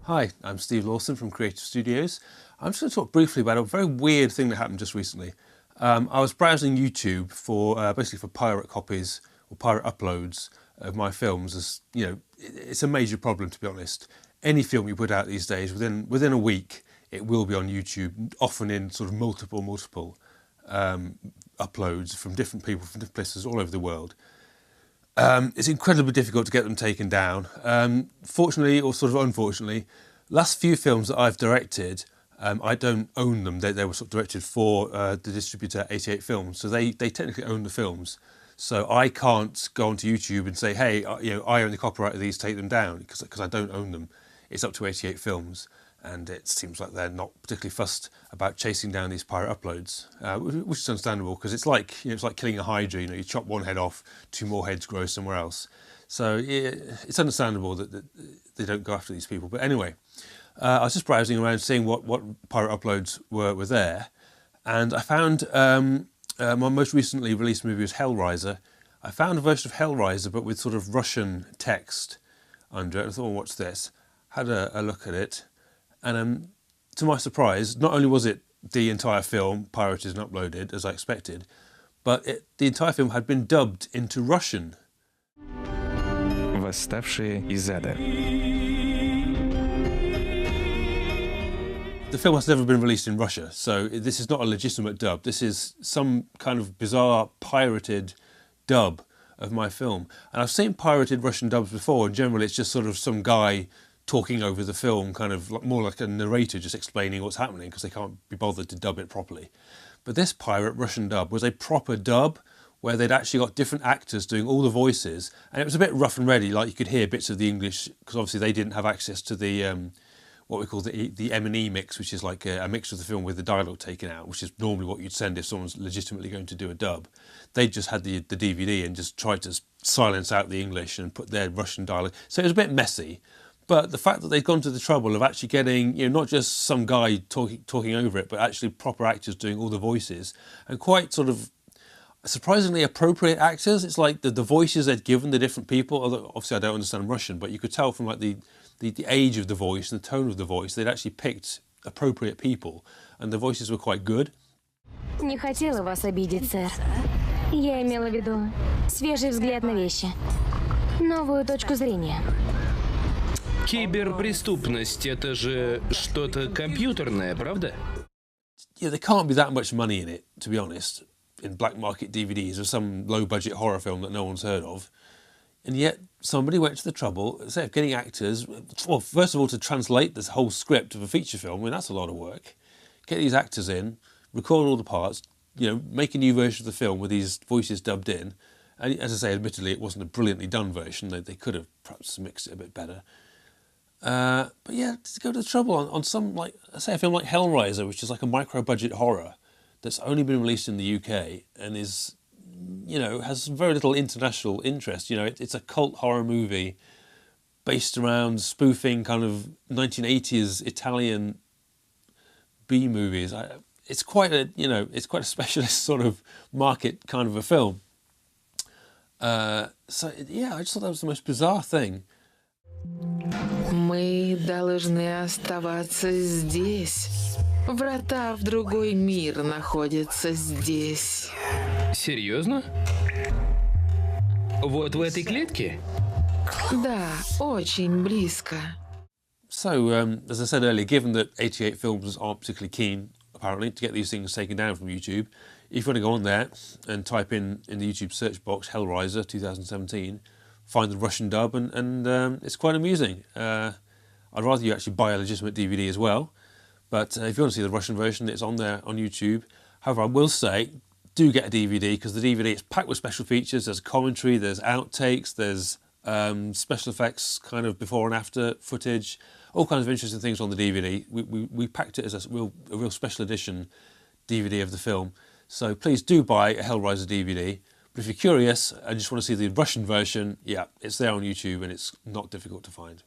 Hi, I'm Steve Lawson from Creativ Studios. I'm just going to talk briefly about a very weird thing that happened just recently. I was browsing YouTube for basically for pirate copies or pirate uploads of my films. As you know, it's a major problem, to be honest. Any film you put out these days, within a week, it will be on YouTube, often in sort of multiple uploads from different people from different places all over the world. It's incredibly difficult to get them taken down. Fortunately, or sort of unfortunately, last few films that I've directed, I don't own them. They were sort of directed for the distributor 88 Films, so they technically own the films. So I can't go onto YouTube and say, hey, I own the copyright of these, take them down, because I don't own them. It's up to 88 Films, and it seems like they're not particularly fussed about chasing down these pirate uploads, which is understandable because it's like it's like killing a hydra. You chop one head off, two more heads grow somewhere else. So it's understandable that they don't go after these people. But anyway, I was just browsing around, seeing what pirate uploads were there, and I found my most recently released movie was Hellraiser. I found a version of Hellraiser, but with sort of Russian text under it. I thought, well, what's this? Had a look at it. And to my surprise, not only was it the entire film pirated and uploaded, as I expected, but the entire film had been dubbed into Russian. Восставшие из ада. The film has never been released in Russia, so this is not a legitimate dub. This is some kind of bizarre pirated dub of my film. And I've seen pirated Russian dubs before, and generally it's just sort of some guy talking over the film, kind of more like a narrator just explaining what's happening because they can't be bothered to dub it properly. But this pirate Russian dub was a proper dub where they'd actually got different actors doing all the voices, and it was a bit rough and ready, like you could hear bits of the English because obviously they didn't have access to the what we call the M&E mix, which is like a mix of the film with the dialogue taken out, which is normally what you'd send if someone's legitimately going to do a dub. They just had the DVD and just tried to silence out the English and put their Russian dialogue. So it was a bit messy. But the fact that they've gone to the trouble of actually getting, not just some guy talking over it, but actually proper actors doing all the voices, and quite sort of surprisingly appropriate actors. It's like the voices they'd given the different people. Although obviously I don't understand Russian, but you could tell from like the age of the voice and the tone of the voice, they'd actually picked appropriate people, and the voices were quite good. Не хотела вас обидеть, сэр. Я имела в виду свежий взгляд на вещи, новую точку зрения. Киберпреступность — это же что-то компьютерное, правда? Yeah, there can't be that much money in it, to be honest, in black market DVDs or some low-budget horror film that no one's heard of. And yet somebody went to the trouble, instead of getting actors, well, first of all, to translate this whole script of a feature film. I mean, that's a lot of work. Get these actors in, record all the parts, make a new version of the film with these voices dubbed in. And as I say, admittedly, it wasn't a brilliantly done version. They could have perhaps mixed it a bit better. But yeah, to go to the trouble on some, like, say, a film like Hellraiser, which is like a micro-budget horror that's only been released in the UK and is, has very little international interest. It's a cult horror movie based around spoofing kind of 1980s Italian B movies. It's quite a, it's quite a specialist sort of market kind of a film. So yeah, I just thought that was the most bizarre thing. Мы должны оставаться здесь. Врата в другой мир находятся здесь. Серьезно? Вот в этой клетке? Да, очень близко. So, as I said earlier, given that 88 Films aren't particularly keen, apparently, to get these things taken down from YouTube, if you want to go on there and type in the YouTube search box Hellraiser 2017, find the Russian dub, and it's quite amusing. I'd rather you actually buy a legitimate DVD as well, but if you want to see the Russian version, it's on there on YouTube. However, I will say, do get a DVD, because the DVD is packed with special features. There's commentary, there's outtakes, there's special effects, kind of before and after footage, all kinds of interesting things on the DVD. We packed it as a real special edition DVD of the film. So please do buy a Hellraiser DVD. But if you're curious and just want to see the Russian version, yeah, it's there on YouTube and it's not difficult to find.